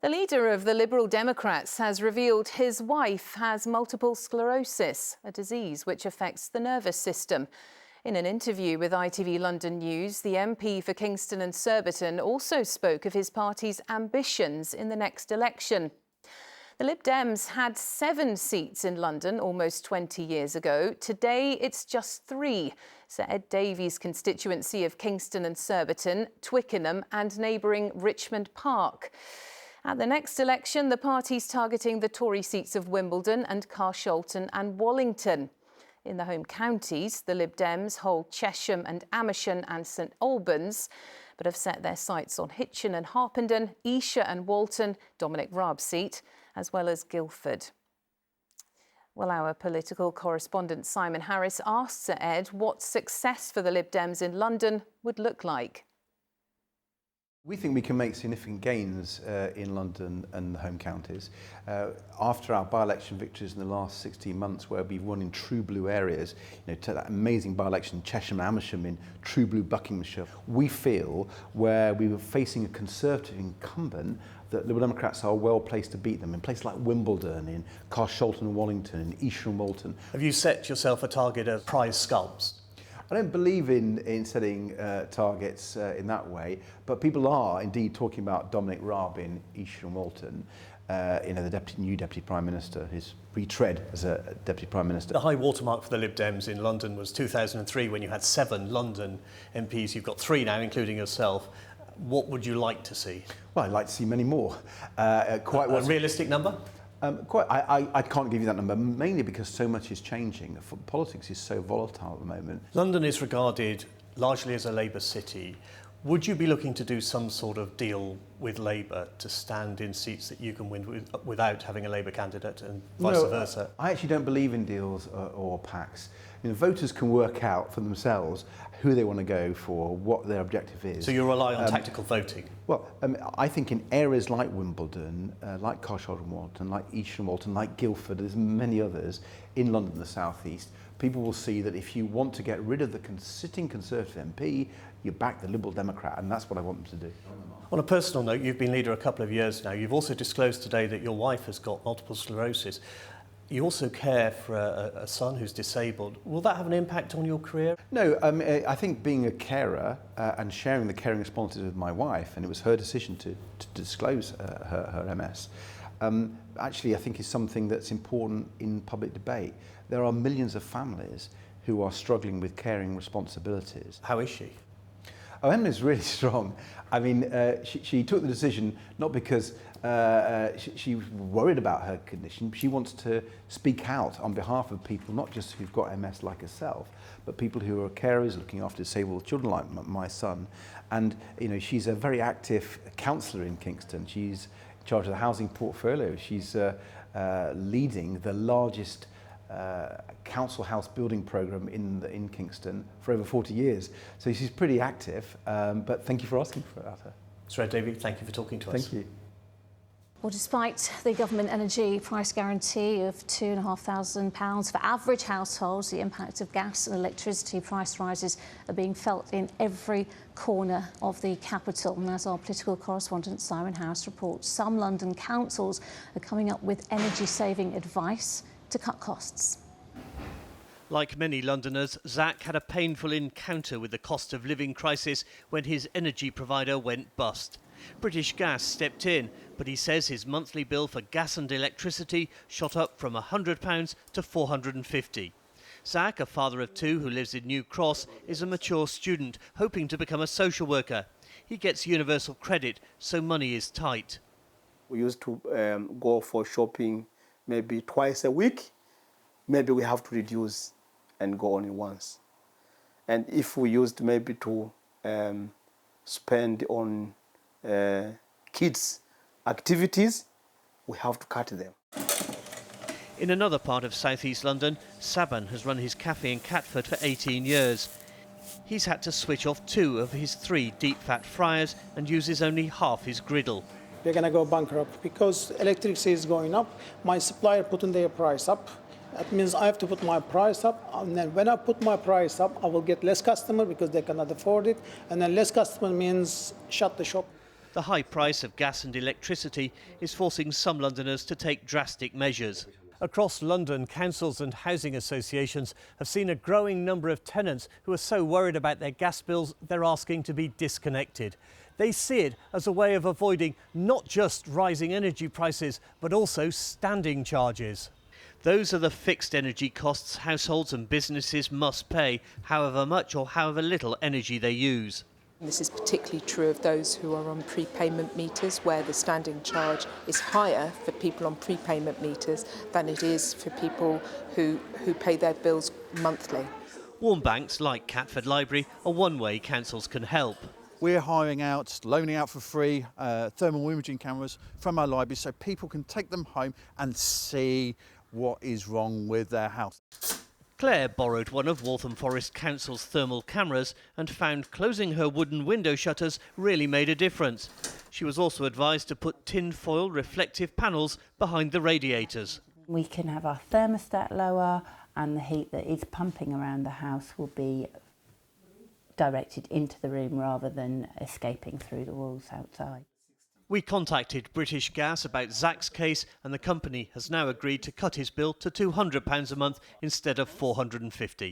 The leader of the Liberal Democrats has revealed his wife has multiple sclerosis, a disease which affects the nervous system. In an interview with ITV London News, the MP for Kingston and Surbiton also spoke of his party's ambitions in the next election. The Lib Dems had 7 seats in London almost 20 years ago. Today, it's just 3. Sir Ed Davies' constituency of Kingston and Surbiton, Twickenham and neighbouring Richmond Park. At the next election, the party's targeting the Tory seats of Wimbledon and Carshalton and Wallington. In the home counties, the Lib Dems hold Chesham and Amersham and St Albans, but have set their sights on Hitchin and Harpenden, Esher and Walton, Dominic Raab's seat, as well as Guildford. Well, our political correspondent Simon Harris asked Sir Ed what success for the Lib Dems in London would look like. We think we can make significant gains in London and the home counties. After our by-election victories in the last 16 months, where we've won in true blue areas, to that amazing by-election Chesham and Amersham in true blue Buckinghamshire, we feel where we were facing a Conservative incumbent that Liberal Democrats are well placed to beat them in places like Wimbledon, in Carshalton and Wallington, in Esher and Walton. Have you set yourself a target of prize scalps? I don't believe in setting targets in that way, but people are indeed talking about Dominic Raab in Esher and Walton, the new Deputy Prime Minister, his retread as a Deputy Prime Minister. The high watermark for the Lib Dems in London was 2003 when you had 7 London MPs. You've got 3 now, including yourself. What would you like to see? Well, I'd like to see many more. A realistic number? I can't give you that number, mainly because so much is changing. Politics is so volatile at the moment. London is regarded largely as a Labour city. Would you be looking to do some sort of deal with Labour to stand in seats that you can win without having a Labour candidate and vice versa? I actually don't believe in deals or pacts. Voters can work out for themselves who they want to go for, what their objective is. So you rely on tactical voting? Well, I think in areas like Wimbledon, like Carshalton and Walton, like Esher and Walton, like Guildford, there's many others in London, the South East, people will see that if you want to get rid of the sitting Conservative MP, you back the Liberal Democrat, and that's what I want them to do. On a personal note, you've been leader a couple of years now. You've also disclosed today that your wife has got multiple sclerosis. You also care for a son who's disabled. Will that have an impact on your career? No, I think being a carer and sharing the caring responsibility with my wife, and it was her decision to disclose her MS, actually I think is something that's important in public debate. There are millions of families who are struggling with caring responsibilities. How is she? Oh, Emma's really strong. I mean, she took the decision not because she was worried about her condition. She wants to speak out on behalf of people, not just who've got MS like herself, but people who are carers looking after disabled children like my son. And, she's a very active councillor in Kingston. She's in charge of the housing portfolio. She's leading the largest council house building programme in Kingston for over 40 years. So she's pretty active, but thank you for asking about her. Sir Ed Davies, thank you for talking to us. Thank you. Well, despite the government energy price guarantee of £2,500 for average households, the impact of gas and electricity price rises are being felt in every corner of the capital. And as our political correspondent Simon Harris reports, some London councils are coming up with energy-saving advice to cut costs. Like many Londoners, Zach had a painful encounter with the cost of living crisis when his energy provider went bust. British Gas stepped in, but he says his monthly bill for gas and electricity shot up from £100 to £450. Zach, a father of 2 who lives in New Cross, is a mature student hoping to become a social worker. He gets universal credit, so money is tight. We used to go for shopping maybe twice a week. Maybe we have to reduce and go only once. And if we used maybe to spend on kids' activities, we have to cut them. In another part of southeast London, Saban has run his cafe in Catford for 18 years. He's had to switch off 2 of his 3 deep-fat fryers and uses only half his griddle. We're going to go bankrupt because electricity is going up. My supplier putting their price up. That means I have to put my price up, and then when I put my price up, I will get less customer because they cannot afford it, and then less customer means shut the shop. The high price of gas and electricity is forcing some Londoners to take drastic measures. Across London, councils and housing associations have seen a growing number of tenants who are so worried about their gas bills they're asking to be disconnected. They see it as a way of avoiding not just rising energy prices but also standing charges. Those are the fixed energy costs households and businesses must pay, however much or however little energy they use. This is particularly true of those who are on prepayment meters, where the standing charge is higher for people on prepayment meters than it is for people who pay their bills monthly. Warm banks like Catford Library are one way councils can help. We're hiring out, loaning out for free thermal imaging cameras from our library so people can take them home and see what is wrong with their house. Claire borrowed one of Waltham Forest Council's thermal cameras and found closing her wooden window shutters really made a difference. She was also advised to put tin foil reflective panels behind the radiators. We can have our thermostat lower and the heat that is pumping around the house will be directed into the room rather than escaping through the walls outside. We contacted British Gas about Zach's case and the company has now agreed to cut his bill to £200 a month instead of £450.